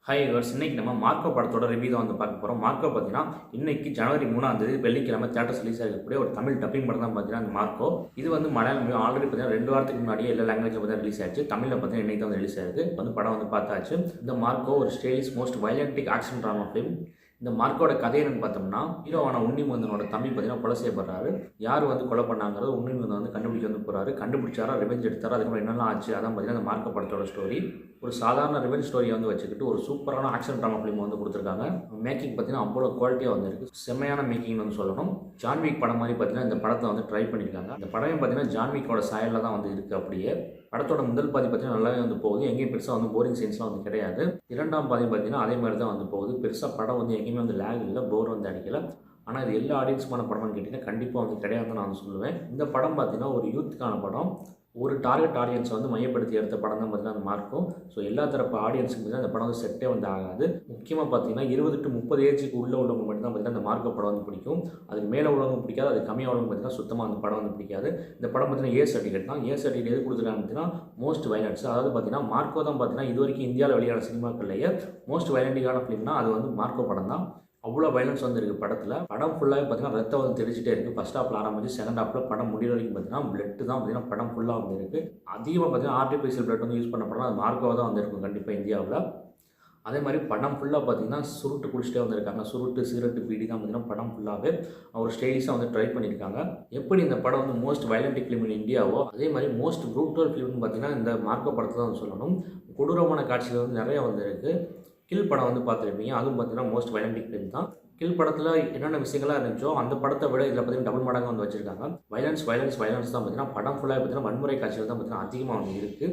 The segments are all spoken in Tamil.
ஹாய் விவர்ஸ், இன்னைக்கு நம்ம மார்க்கோ படத்தோட ரிவ்யூ தான் வந்து பார்க்க போகிறோம். மார்க்கோ பார்த்தீங்கன்னா இன்னைக்கு ஜனவரி 3ஆம் தேதி வெள்ளிக்கிழமை தியேட்டர்ஸ் ரிலீஸ் ஆகக்கூடிய ஒரு தமிழ் டப்பிங் படம் தான் பார்த்தீங்கன்னா அந்த மார்க்கோ. இது வந்து மலையாளம் ஆல்ரெடி பார்த்தீங்கன்னா 2 வாரத்துக்கு முன்னாடியே எல்லா லாங்குவேஜில் பார்த்தீங்கன்னா ரிலீஸ் ஆச்சு. தமிழில் பார்த்தீங்கன்னா இன்னைக்கு தான் ரிலீஸ் ஆயிருக்கு. வந்து படம் வந்து பார்த்தாச்சு. இந்த மார்க்கோ ஒரு stylish most violent action drama film. இந்த மார்க்கோட கதை என்னன்னு பார்த்தோம்னா, ஹீரோவான உன்னிமுந்தனோட தம்பி பார்த்தீங்கன்னா கொலை செய்யப்படுறாரு. யார் வந்து கொலை பண்ணாங்கிறது உன்னிமுந்தன் வந்து கண்டுபிடிக்க வந்து போறாரு. கண்டுபிடிச்சாரா, ரிவெஞ்ச் எடுத்தாரா, அதுக்கப்புறம் என்னெல்லாம் ஆச்சு, அதான் பார்த்தீங்கன்னா இந்த மார்க்கோ படத்தோட ஸ்டோரி. ஒரு சாதாரண ரிவெஞ்ச் ஸ்டோரியை வந்து வச்சுக்கிட்டு ஒரு சூப்பரான ஆக்ஷன் ட்ராமா ஃபிலிம் வந்து கொடுத்துருக்காங்க. மேக்கிங் பார்த்தீங்கன்னா அவ்வளோ குவாலிட்டியாக வந்து இருக்கு. செம்மையான மேக்கிங் வந்து சொல்லணும். ஜான்விக் படம் மாதிரி பார்த்தீங்கன்னா இந்த படத்தை வந்து ட்ரை பண்ணியிருக்காங்க. இந்த படமே பார்த்தீங்கன்னா ஜான்விக்கோட சாயலில் தான் வந்து இருக்குது. அப்படியே படத்தோட முதல் பாதி பார்த்தீங்கன்னா நல்லாவே வந்து போகுது. எங்கேயும் பெருசாக வந்து போரிங் சீன்ஸ்லாம் வந்து கிடையாது. இரண்டாம் பாதி பார்த்தீங்கன்னா அதே மாதிரி தான் வந்து போகுது. பெருசாக படம் வந்து எங்கேயுமே வந்து லேக் இல்லை, போர் வந்து அடிக்கல. ஆனால் இது எல்லா ஆடியன்ஸுமான படம்னு கேட்டிங்கன்னா கண்டிப்பாக வந்து கிடையாதுன்னு நான் சொல்லுவேன். இந்த படம் பார்த்தீங்கன்னா ஒரு யூத்துக்கான படம். ஒரு டார்கெட் ஆடியன்ஸை வந்து மையப்படுத்தி எடுத்த படம் தான் பார்த்தீங்கன்னா அந்த மார்க்கும். ஸோ எல்லா தரப்பு ஆடியன்ஸுக்கு பார்த்தீங்கன்னா அந்த படம் வந்து செட்டே வந்து ஆகாது. முக்கியமாக பார்த்தீங்கன்னா 20 to 30 ஏஜுக்கு உள்ள உள்ளவங்க மட்டும் தான் பார்த்தீங்கன்னா அந்த மார்க்கோ படம் வந்து பிடிக்கும். அதுக்கு மேலே உள்ளவங்க பிடிக்காது, அது கம்மியாக உள்ளவங்க பார்த்தீங்கன்னா சுத்தமாக அந்த படம் வந்து பிடிக்காது. இந்த படம் பார்த்தீங்கன்னா ஏ சர்டிஃபிகேட் தான். ஏ சர்டிஃபிகேட் எது கொடுத்துருக்காங்க பார்த்தீங்கன்னா மோஸ்ட் வயலன்ஸ். அதாவது பார்த்தீங்கன்னா மார்க்கோ தான் பார்த்தீங்கன்னா இது வரைக்கும் இந்தியாவில் வெளியான சினிமாக்கள்லேயே மோஸ்ட் வயலண்டிக்கான ஃபிலிம்னா அது வந்து மார்க்கோ படம் தான். அவ்வளோ வயலன்ஸ் வந்து இருக்குது படத்தில். படம் ஃபுல்லாகவே பார்த்தீங்கன்னா ரத்தம் வந்து தெரிஞ்சிட்டே இருக்குது. ஃபஸ்ட் ஹாஃபில் ஆரம்பிச்சு செகண்ட் ஹாஃபில் படம் முடிகிற வரைக்கும் பார்த்தீங்கன்னா பிளட் தான் பார்த்தீங்கன்னா படம் ஃபுல்லாக வந்து இருக்குது. அதிகமாக பார்த்தீங்கன்னா ஆர்டிஃபிஷியல் பிளட் வந்து யூஸ் பண்ண படம் அது மார்க்கோவாக தான் வந்திருக்கும் கண்டிப்பாக இந்தியாவில். அதே மாதிரி படம் ஃபுல்லாக பார்த்தீங்கன்னா சுருட்டு குடிச்சிட்டே வந்திருக்காங்க. சுருட்டு, சிகரெட்டு, பீடி தான் பார்த்தீங்கன்னா படம் ஃபுல்லாகவே ஒரு ஸ்டைலிஷாக வந்து ட்ரை பண்ணியிருக்காங்க. எப்படி இந்த படம் வந்து மோஸ்ட் வயலண்டிக் ஃபிலிம் இன் இந்தியாவோ அதே மாதிரி மோஸ்ட் ப்ரூட்டல் ஃபிலிம்னு பார்த்தீங்கன்னா இந்த மார்க்கோ படத்தை தான் வந்து சொல்லணும். கொடூரமான காட்சிகள் வந்து நிறையா வந்து இருக்குது. கில் படம் வந்து பார்த்துருப்பீங்க, அதுவும் பார்த்தீங்கன்னா மோஸ்ட் வயலண்டிக் ஃபிலிம் தான். கில் படத்தில் என்னென்ன விஷயங்களாக இருந்துச்சோ அந்த படத்தை விட இதில் பார்த்தீங்கன்னா டபுள் மடங்காக வந்து வச்சிருக்காங்க. வயலன்ஸ் தான் பார்த்தீங்கன்னா படம் ஃபுல்லாக பார்த்தீங்கன்னா வன்முறை காட்சிகள் தான் பார்த்தீங்கன்னா அதிகமாக வந்து இருக்குது.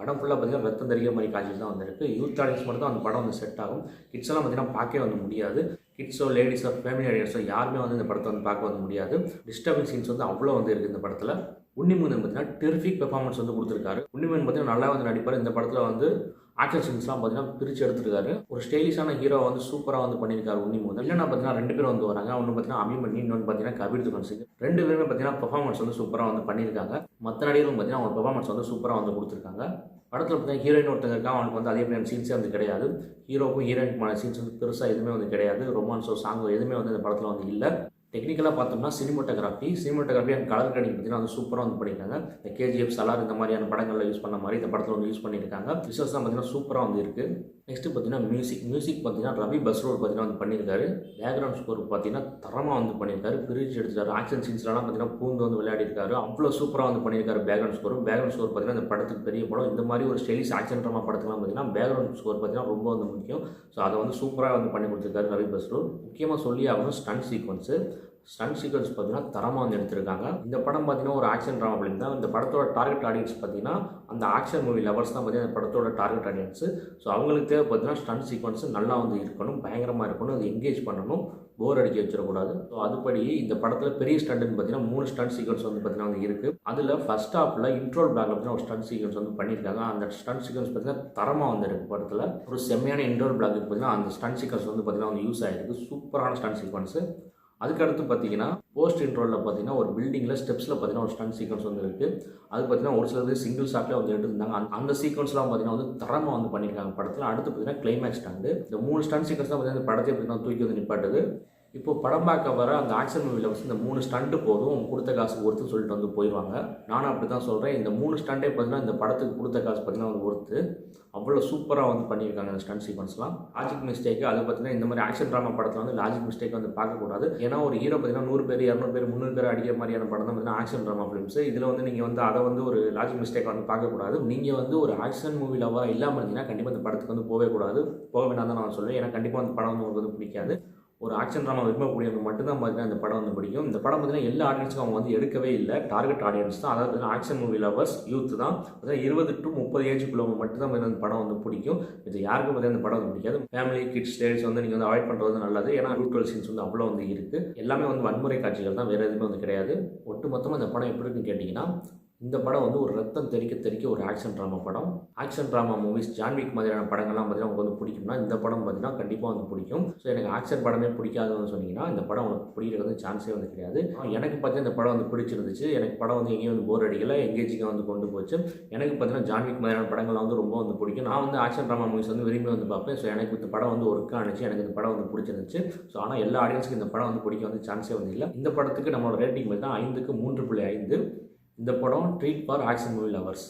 படம் ஃபுல்லாக பார்த்தீங்கன்னா ரத்தம் தெரிகிற மாதிரி காட்சிகள் தான் வந்துருக்கு. யூத் ஆடியன்ஸ் மட்டும் தான் அந்த படம் வந்து செட் ஆகும். கிட்ஸ் எல்லாம் பார்த்தீங்கன்னா பார்க்கவே வந்து முடியாது. கிட்ஸோ, லேடிஸோ, ஃபேமிலி ஆடியன்ஸோ யாருமே வந்து இந்த படத்தை வந்து பார்க்க வந்து முடியாது. டிஸ்டர்பிங் சீன்ஸ் வந்து அவ்வளோ வந்து இருக்குது இந்த படத்தில். உன்னிமுந்தன் பார்த்தீங்கன்னா டெரிஃபிக் பெர்ஃபார்மன்ஸ் வந்து கொடுத்துருக்காரு. உன்னிமுந்தன் பார்த்தீங்கன்னா நல்லா வந்து நடிப்பார். இந்த படத்தில் வந்து ஆக்ஷன் சீன்ஸ்லாம் பார்த்தீங்கன்னா பிரித்து எடுத்துருக்காரு. ஒரு ஸ்டைலிஷான ஹீரோ வந்து சூப்பராக வந்து பண்ணியிருக்காரு உன்னிமுந்தன். இல்லைன்னா பார்த்தீங்கன்னா 2 பேரும் வந்து வராங்க. ஒன்று பார்த்தீங்கன்னா அபிமன்யு, இன்னொன்று பார்த்தீங்கன்னா கபீர் துகன் சிங். 2 பேருமே பார்த்தீங்கன்னா பெர்ஃபார்மன்ஸ் வந்து சூப்பராக வந்து பண்ணியிருக்காங்க. மற்ற நடிகர்களும் பார்த்தீங்கன்னா அவங்க பெர்ஃபார்மன்ஸ் வந்து சூப்பராக வந்து கொடுத்துருக்காங்க. படத்தில் பார்த்தீங்கன்னா ஹீரோயின் ஒருத்தங்க இருக்கா, அவனுக்கு வந்து அதே மாதிரியான சீன்ஸே வந்து கிடையாது. ஹீரோக்கும் ஹீரோயினுக்குமான சீன்ஸ் வந்து பெருசாக எதுவுமே வந்து கிடையாது. ரொமான்ஸோ, சாங்கோ எதுவுமே வந்து இந்த படத்தில் வந்து இல்லை. டெக்னிக்கலாக பார்த்தோம்னா சினிமோட்டோகிராஃபி அண்ட் கலர் கிரேடிங் பார்த்தீங்கன்னா வந்து சூப்பராக வந்து பண்ணியிருக்காங்க. இந்த கேஜிஎஃப், சலார் இந்த மாதிரியான படங்களில் யூஸ் பண்ண மாதிரி இந்த படத்தில் வந்து யூஸ் பண்ணியிருக்காங்க. விஷுவல்ஸ் தான் பார்த்தீங்கன்னா சூப்பராக வந்து இருக்குது. நெக்ஸ்ட்டு பார்த்தீங்கன்னா மியூசிக் பார்த்தீங்கன்னா ரவி பஸ்ரோட் பார்த்தீங்கன்னா வந்து பண்ணியிருக்காரு. பேக்ரவுண்ட் ஸ்கோர் பார்த்தீங்கன்னா தரமாக வந்து பண்ணியிருக்காரு. பிரிச்சு எடுத்துட்டாரு. ஆக்ஷன் சீன்ஸ்லாம் பார்த்தீங்கன்னா பூந்து வந்து விளையாடிருக்காரு. அவ்வளோ சூப்பராக வந்து பண்ணியிருக்காரு. பேக்ரவுண்ட் ஸ்கோர் பார்த்தீங்கன்னா இந்த படத்துக்கு பெரிய படம். இந்த மாதிரி ஒரு ஸ்டைலிஷ் ஆக்ஷன் ட்ராமா படத்துலாம் பார்த்தீங்கன்னா பேக்ரவுண்ட் ஸ்கோர் பார்த்தீங்கன்னா ரொம்ப வந்து முக்கியம். ஸோ அதை வந்து சூப்பராக வந்து பண்ணி கொடுத்துருக்காரு ரவி பஸ்ரோட். முக்கியமாக சொல்லி ஆகணும் ஸ்டண்ட் சீக்வன்ஸ் பார்த்தீங்கன்னா தரமாக வந்து எடுத்திருக்காங்க. இந்த படம் பார்த்தீங்கன்னா ஒரு ஆக்ஷன் ட்ராமா ஃபிலிம் தான். இந்த படத்தோட டார்கெட் ஆடியன்ஸ் பார்த்தீங்கன்னா அந்த ஆக்ஷன் மூவி லவர்ஸ் தான் பார்த்தீங்கன்னா இந்த படத்தோட டார்கெட் ஆடியன்ஸ். ஸோ அவங்களுக்கு தேவை பார்த்தீங்கன்னா ஸ்டண்ட் சீக்வன்ஸ் நல்லா வந்து இருக்கணும், பயங்கரமாக இருக்கணும், அது என்கேஜ் பண்ணணும், போர் அடிக்க வச்சிடக்கூடாது. ஸோ அதுபடி இந்த படத்தில் பெரிய ஸ்டண்ட்னு பார்த்தீங்கன்னா 3 ஸ்டண்ட் சீக்வன்ஸ் வந்து பார்த்தீங்கன்னா வந்து இருக்குது. அதில் ஃபர்ஸ்ட் ஹாஃபில் இன்ட்ரோல் பிளாக்ல பார்த்தீங்கன்னா ஒரு ஸ்டண்ட் சீக்வன்ஸ் வந்து பண்ணியிருக்காங்க. அந்த ஸ்டண்ட் சீக்வன்ஸ் பார்த்தீங்கன்னா தரமாக வந்து இருக்குது. படத்தில் ஒரு செம்மையான இன்ட்ரோல் பிளாக் பார்த்தீங்கன்னா அந்த ஸ்டண்ட் சீக்வன்ஸ் வந்து பார்த்தீங்கன்னா வந்து யூஸ் ஆகிருக்கு. சூப்பரான ஸ்டண்ட் சீக்வன்ஸு. அதுக்கடுத்து பார்த்தீங்கன்னா போஸ்ட் இன்ட்ரோலில் பார்த்தீங்கன்னா ஒரு பில்டிங்கில் ஸ்டெப்ஸில் பார்த்தீங்கன்னா ஒரு ஸ்டண்ட் சீக்வன்ஸ் வந்து இருக்குது. அது பார்த்தீங்கன்னா ஒரு சிலது சிங்கிள் ஷாட்டில் வந்து எடுத்துருந்தாங்க. அந்த சீக்வன்ஸ்லாம் பார்த்தீங்கன்னா வந்து தரமாக வந்து பண்ணியிருக்காங்க படத்தில். அடுத்து பார்த்தீங்கன்னா கிளைமேக்ஸ் ஸ்டண்டு. இந்த 3 ஸ்டண்ட் சீக்வன்ஸ் தான் பார்த்தீங்கன்னா இந்த படத்தை பார்த்தீங்கன்னா தூக்கி வந்து நிப்பாட்டுது. இப்போ படம் பார்க்க வர அந்த ஆக்ஷன் மூவியில் வந்து இந்த 3 ஸ்டண்ட்டு போதும், அவங்க கொடுத்த காசு ஒருத்துன்னு சொல்லிட்டு வந்து போயிடுவாங்க. நானும் அப்படி தான் சொல்கிறேன். இந்த 3 ஸ்டண்டே பார்த்தீங்கன்னா இந்த படத்துக்கு கொடுத்த காசு பார்த்தீங்கன்னா வந்து ஒருத்து. அவ்வளோ சூப்பராக வந்து பண்ணியிருக்காங்க இந்த ஸ்டண்ட் சீக்வன்ஸ்லாம். லாஜிக் மிஸ்டேக்கு அது பார்த்தீங்கன்னா இந்த மாதிரி ஆக்ஷன் ட்ராமா படத்தில் வந்து லாஜிக் மிஸ்டேக் வந்து பார்க்கக்கூடாது. ஏன்னா ஒரு ஹீரோ பார்த்தீங்கன்னா 100 பேர், 200 பேர், 300 பேர் அடிக்கிற மாதிரியான படம் தான் பார்த்தீங்கன்னா ஆக்ஷன் ட்ராமா ஃபிலிம்ஸ். இதில் வந்து நீங்கள் வந்து அதை வந்து ஒரு லாஜிக் மிஸ்டேக் வந்து பார்க்கக்கூடாது. நீங்கள் வந்து ஒரு ஆக்ஷன் மூவி லவ்வாக இல்லாமல் இருந்தீங்கன்னா கண்டிப்பாக இந்த படத்துக்கு வந்து போகவே கூடாது. போக வேண்டாம் தான் நான் சொல்லுவேன். ஏன்னா கண்டிப்பாக அந்த படம் வந்து உங்களுக்கு வந்து பிடிக்காது. ஒரு ஆக்ஷன் ட்ராமா விரும்பக்கூடியவங்க மட்டும்தான் பார்த்தீங்கன்னா இந்த படம் வந்து பிடிக்கும். இந்த படம் பார்த்தீங்கன்னா எல்லா ஆடியன்ஸுக்கும் அவங்க வந்து எடுக்கவே இல்லை. டார்கெட் ஆடியன்ஸ் தான், அதாவது ஆக்ஷன் மூவி லவர்ஸ், யூத் தான். அதாவது 20 to 30 ஏஜுக்குள்ளவங்க மட்டும்தான் பார்த்தீங்கன்னா இந்த படம் வந்து பிடிக்கும். இது யாருக்கும் பார்த்தீங்கன்னா இந்த படம் வந்து பிடிக்காது. ஃபேமிலி, கிட்ஸ், லேடிஸ் வந்து நீங்கள் வந்து அவாய்ட் பண்ணுறது நல்லது. ஏன்னா ப்ரூட்டல் சீன்ஸ் வந்து அவ்வளோ வந்து இருக்குது. எல்லாமே வந்து வன்முறை காட்சிகள் தான், வேறு எதுவுமே வந்து கிடையாது. ஒட்டு மொத்தமாக இந்த படம் எப்படி இருக்குன்னு கேட்டிங்கன்னா இந்த படம் வந்து ஒரு ரத்தம் தெறிக்க தெறிக்க ஒரு ஆக்ஷன் ட்ராமா படம். ஆக்ஷன் ட்ராமா மூவிஸ் ஜான்விக் மாதிரியான படங்கள்லாம் பார்த்தீங்கன்னா உங்களுக்கு வந்து பிடிக்கும்னா இந்த படம் பார்த்தீங்கன்னா கண்டிப்பாக வந்து பிடிக்கும். ஸோ எனக்கு ஆக்ஷன் படமே பிடிக்காதுன்னு சொன்னீங்கன்னா இந்த படம் உங்களுக்கு பிடிக்கிறது வந்து சான்ஸே வந்து கிடையாது. எனக்கு பார்த்தீங்கன்னா இந்த படம் வந்து பிடிச்சிருந்துச்சு. எனக்கு படம் வந்து எங்கேயும் வந்து போர் அடிக்கல, எங்கேஜிங்காக வந்து கொண்டு போச்சு. எனக்கு பார்த்தீங்கன்னா ஜான்விக் மாதிரியான படங்கள்லாம் வந்து ரொம்ப வந்து பிடிக்கும். நான் வந்து ஆக்ஷன் ட்ராமா மூவிஸ் வந்து விரும்பி வந்து பார்ப்பேன். ஸோ எனக்கு இந்த படம் வந்து ஒர்க் ஆனிச்சு, எனக்கு இந்த படம் வந்து பிடிச்சிருந்துச்சு. ஸோ ஆனால் எல்லா ஆடியன்ஸுக்கும் இந்த படம் வந்து பிடிக்க வந்து சான்ஸே வந்து இல்லை. இந்த படத்துக்கு நம்மளோட ரேட்டிங் பார்த்தீங்கன்னா 5க்கு 3.5. இந்த படம் treat for action movie lovers.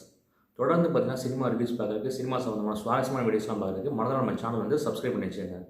தொடர்ந்து பார்த்தீங்கன்னா சினிமா ரிவ்யூஸ் பார்க்குறதுக்கு, சினிமா சம்மந்தமான சுவாரஸ்யமான வீடியோஸ்லாம் பார்க்குறதுக்கு மறந்துடாம நம்ம சேனல் வந்து சப்ஸ்கிரைப் பண்ணி வச்சுக்கோங்க.